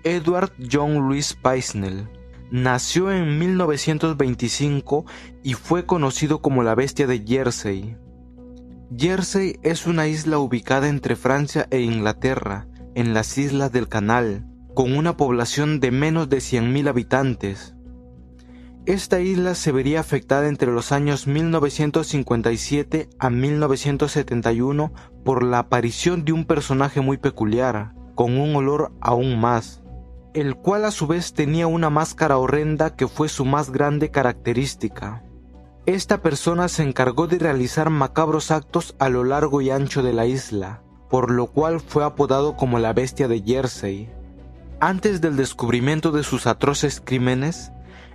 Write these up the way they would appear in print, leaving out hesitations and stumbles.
Edward John Louis Paisnell nació en 1925 y fue conocido como la Bestia de Jersey. Jersey es una isla ubicada entre Francia e Inglaterra, en las Islas del Canal, con una población de menos de 100.000 habitantes. Esta isla se vería afectada entre los años 1957 a 1971 por la aparición de un personaje muy peculiar, con un olor aún más, el cual a su vez tenía una máscara horrenda que fue su más grande característica. Esta persona se encargó de realizar macabros actos a lo largo y ancho de la isla, por lo cual fue apodado como la Bestia de Jersey. Antes del descubrimiento de sus atroces crímenes,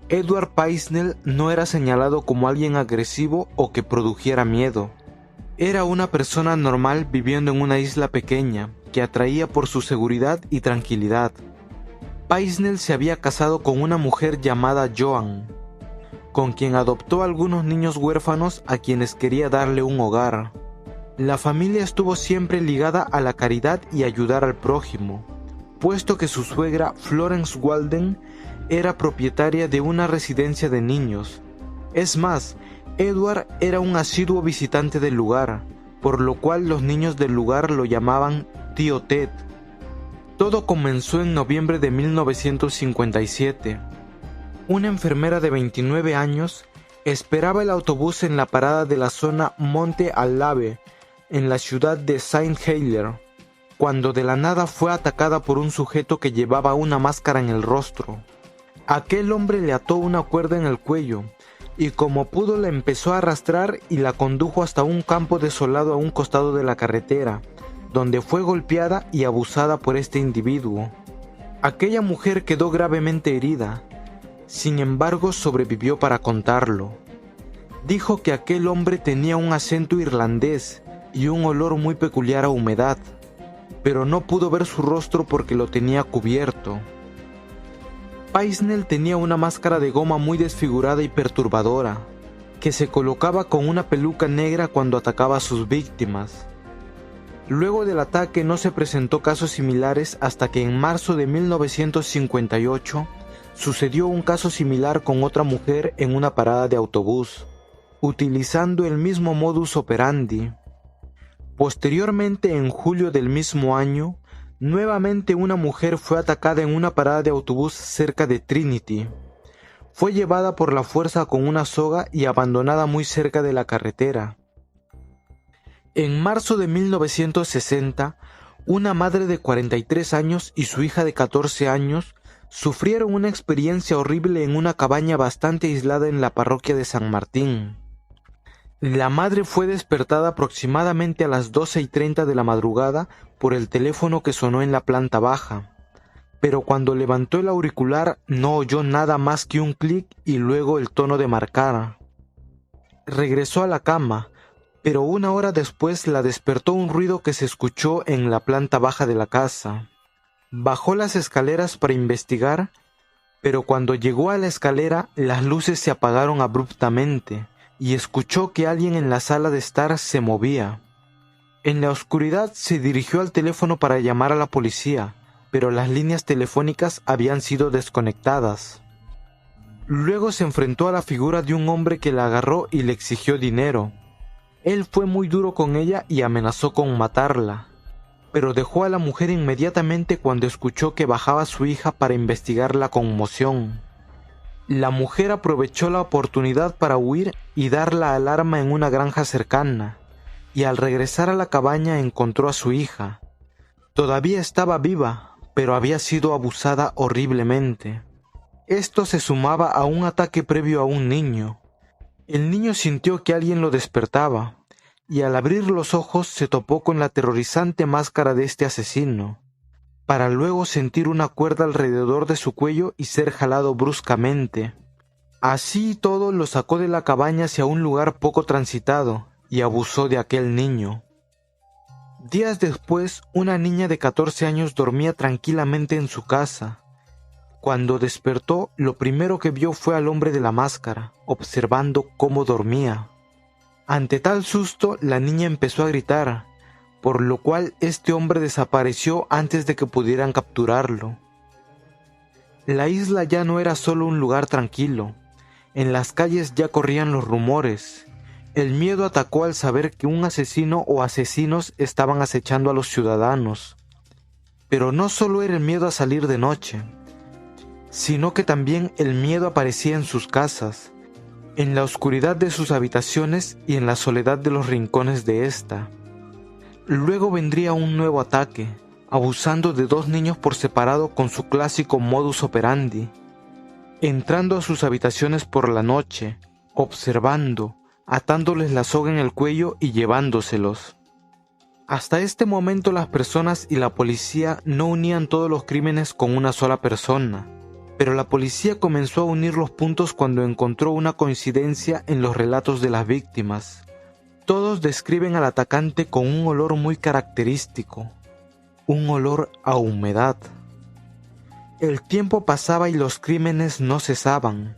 Edward Paisnell no era señalado como alguien agresivo o que produjera miedo. Era una persona normal viviendo en una isla pequeña, que atraía por su seguridad y tranquilidad. Paisnell se había casado con una mujer llamada Joan, con quien adoptó algunos niños huérfanos a quienes quería darle un hogar. La familia estuvo siempre ligada a la caridad y ayudar al prójimo, puesto que su suegra Florence Walden era propietaria de una residencia de niños. Es más, Edward era un asiduo visitante del lugar, por lo cual los niños del lugar lo llamaban Tío Ted. Todo comenzó en noviembre de 1957. Una enfermera de 29 años esperaba el autobús en la parada de la zona Monte Allave, en la ciudad de Saint Helier, cuando de la nada fue atacada por un sujeto que llevaba una máscara en el rostro. Aquel hombre le ató una cuerda en el cuello, y como pudo la empezó a arrastrar y la condujo hasta un campo desolado a un costado de la carretera, donde fue golpeada y abusada por este individuo. Aquella mujer quedó gravemente herida, sin embargo sobrevivió para contarlo. Dijo que aquel hombre tenía un acento irlandés y un olor muy peculiar a humedad, pero no pudo ver su rostro porque lo tenía cubierto. Paisnell tenía una máscara de goma muy desfigurada y perturbadora, que se colocaba con una peluca negra cuando atacaba a sus víctimas. Luego del ataque no se presentó casos similares hasta que en marzo de 1958 sucedió un caso similar con otra mujer en una parada de autobús, utilizando el mismo modus operandi. Posteriormente, en julio del mismo año, nuevamente una mujer fue atacada en una parada de autobús cerca de Trinity. Fue llevada por la fuerza con una soga y abandonada muy cerca de la carretera. En marzo de 1960, una madre de 43 años y su hija de 14 años sufrieron una experiencia horrible en una cabaña bastante aislada en la parroquia de San Martín. La madre fue despertada aproximadamente a las 12:30 de la madrugada por el teléfono que sonó en la planta baja, pero cuando levantó el auricular no oyó nada más que un clic y luego el tono de marcar. Regresó a la cama, pero una hora después la despertó un ruido que se escuchó en la planta baja de la casa. Bajó las escaleras para investigar, pero cuando llegó a la escalera las luces se apagaron abruptamente y escuchó que alguien en la sala de estar se movía. En la oscuridad se dirigió al teléfono para llamar a la policía, pero las líneas telefónicas habían sido desconectadas. Luego se enfrentó a la figura de un hombre que la agarró y le exigió dinero. Él fue muy duro con ella y amenazó con matarla, pero dejó a la mujer inmediatamente cuando escuchó que bajaba su hija para investigar la conmoción. La mujer aprovechó la oportunidad para huir y dar la alarma en una granja cercana, y al regresar a la cabaña encontró a su hija. Todavía estaba viva, pero había sido abusada horriblemente. Esto se sumaba a un ataque previo a un niño. El niño sintió que alguien lo despertaba, y al abrir los ojos se topó con la aterrorizante máscara de este asesino, para luego sentir una cuerda alrededor de su cuello y ser jalado bruscamente. Así y todo lo sacó de la cabaña hacia un lugar poco transitado, y abusó de aquel niño. Días después, una niña de 14 años dormía tranquilamente en su casa. Cuando despertó, lo primero que vio fue al hombre de la máscara, observando cómo dormía. Ante tal susto, la niña empezó a gritar, por lo cual este hombre desapareció antes de que pudieran capturarlo. La isla ya no era solo un lugar tranquilo. En las calles ya corrían los rumores. El miedo atacó al saber que un asesino o asesinos estaban acechando a los ciudadanos. Pero no solo era el miedo a salir de noche, sino que también el miedo aparecía en sus casas, en la oscuridad de sus habitaciones y en la soledad de los rincones de esta. Luego vendría un nuevo ataque, abusando de 2 niños por separado con su clásico modus operandi, entrando a sus habitaciones por la noche, observando, atándoles la soga en el cuello y llevándoselos. Hasta este momento las personas y la policía no unían todos los crímenes con una sola persona, pero la policía comenzó a unir los puntos cuando encontró una coincidencia en los relatos de las víctimas. Todos describen al atacante con un olor muy característico, un olor a humedad. El tiempo pasaba y los crímenes no cesaban,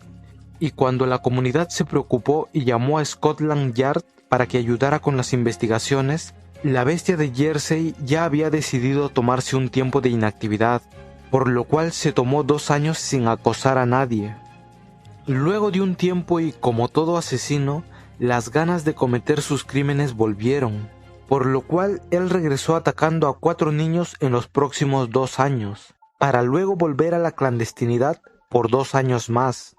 y cuando la comunidad se preocupó y llamó a Scotland Yard para que ayudara con las investigaciones, la bestia de Jersey ya había decidido tomarse un tiempo de inactividad, por lo cual se tomó 2 años sin acosar a nadie. Luego de un tiempo y como todo asesino, las ganas de cometer sus crímenes volvieron, por lo cual él regresó atacando a 4 niños en los próximos 2 años, para luego volver a la clandestinidad por 2 años más.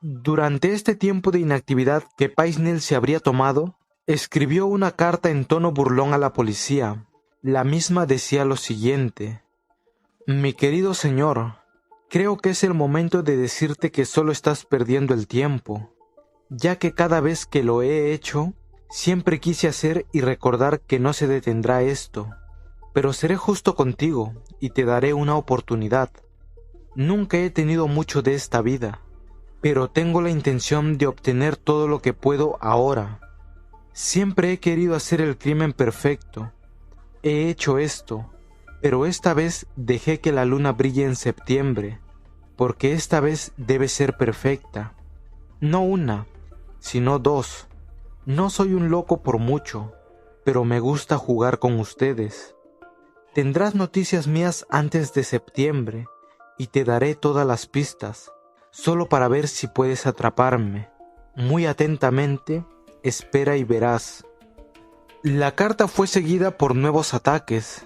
Durante este tiempo de inactividad que Paisnell se habría tomado, escribió una carta en tono burlón a la policía. La misma decía lo siguiente: Mi querido señor, creo que es el momento de decirte que solo estás perdiendo el tiempo, ya que cada vez que lo he hecho, siempre quise hacer y recordar que no se detendrá esto. Pero seré justo contigo y te daré una oportunidad. Nunca he tenido mucho de esta vida, pero tengo la intención de obtener todo lo que puedo ahora. Siempre he querido hacer el crimen perfecto. He hecho esto, pero esta vez dejé que la luna brille en septiembre, porque esta vez debe ser perfecta. No una, sino 2. No soy un loco por mucho, pero me gusta jugar con ustedes. Tendrás noticias mías antes de septiembre, y te daré todas las pistas, solo para ver si puedes atraparme. Muy atentamente, espera y verás. La carta fue seguida por nuevos ataques,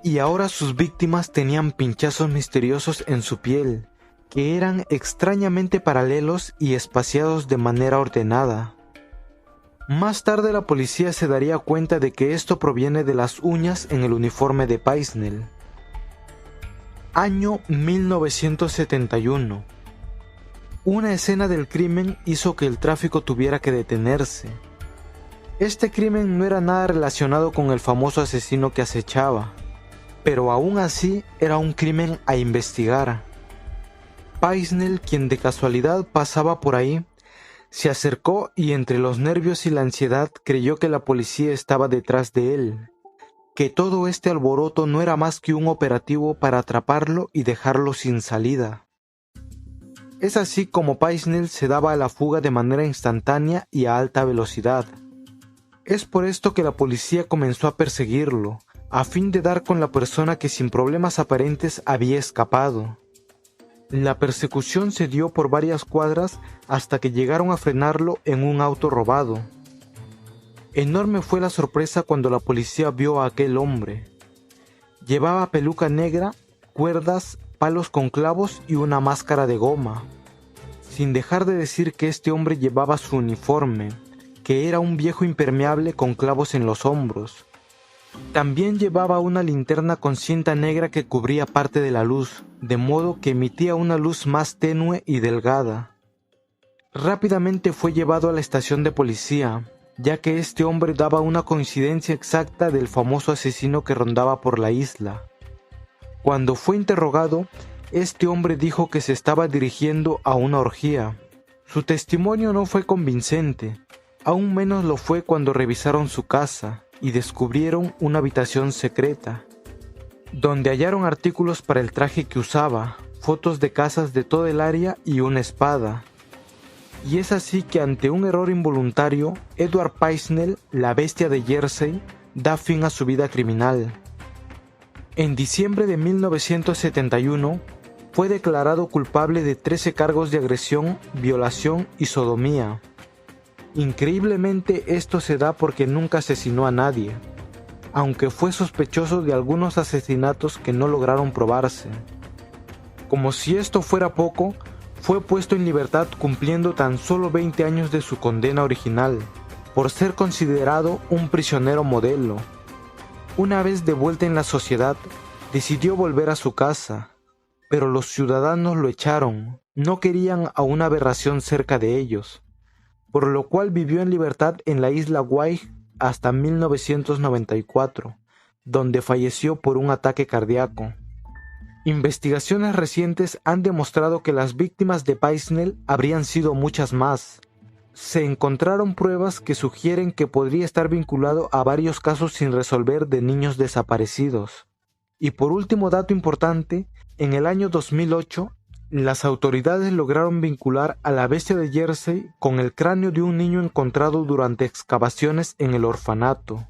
y ahora sus víctimas tenían pinchazos misteriosos en su piel, que eran extrañamente paralelos y espaciados de manera ordenada. Más tarde la policía se daría cuenta de que esto proviene de las uñas en el uniforme de Paisnell. Año 1971. Una escena del crimen hizo que el tráfico tuviera que detenerse. Este crimen no era nada relacionado con el famoso asesino que acechaba, pero aún así era un crimen a investigar. Paisnell, quien de casualidad pasaba por ahí, se acercó y entre los nervios y la ansiedad creyó que la policía estaba detrás de él, que todo este alboroto no era más que un operativo para atraparlo y dejarlo sin salida. Es así como Paisnell se daba a la fuga de manera instantánea y a alta velocidad. Es por esto que la policía comenzó a perseguirlo, a fin de dar con la persona que sin problemas aparentes había escapado. La persecución se dio por varias cuadras hasta que llegaron a frenarlo en un auto robado. Enorme fue la sorpresa cuando la policía vio a aquel hombre. Llevaba peluca negra, cuerdas, palos con clavos y una máscara de goma. Sin dejar de decir que este hombre llevaba su uniforme, que era un viejo impermeable con clavos en los hombros. También llevaba una linterna con cinta negra que cubría parte de la luz, de modo que emitía una luz más tenue y delgada. Rápidamente fue llevado a la estación de policía, ya que este hombre daba una coincidencia exacta del famoso asesino que rondaba por la isla. Cuando fue interrogado, este hombre dijo que se estaba dirigiendo a una orgía. Su testimonio no fue convincente, aún menos lo fue cuando revisaron su casa y descubrieron una habitación secreta, donde hallaron artículos para el traje que usaba, fotos de casas de todo el área y una espada. Y es así que ante un error involuntario, Edward Paisnell, la bestia de Jersey, da fin a su vida criminal. En diciembre de 1971, fue declarado culpable de 13 cargos de agresión, violación y sodomía. Increíblemente esto se da porque nunca asesinó a nadie, aunque fue sospechoso de algunos asesinatos que no lograron probarse. Como si esto fuera poco, fue puesto en libertad cumpliendo tan solo 20 años de su condena original, por ser considerado un prisionero modelo. Una vez de vuelta en la sociedad, decidió volver a su casa, pero los ciudadanos lo echaron, no querían a una aberración cerca de ellos, por lo cual vivió en libertad en la isla Guay hasta 1994, donde falleció por un ataque cardíaco. Investigaciones recientes han demostrado que las víctimas de Paisnel habrían sido muchas más. Se encontraron pruebas que sugieren que podría estar vinculado a varios casos sin resolver de niños desaparecidos. Y por último dato importante, en el año 2008, las autoridades lograron vincular a la bestia de Jersey con el cráneo de un niño encontrado durante excavaciones en el orfanato.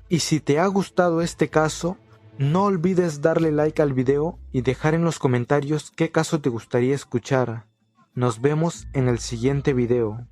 Y si te ha gustado este caso, no olvides darle like al video y dejar en los comentarios qué caso te gustaría escuchar. Nos vemos en el siguiente video.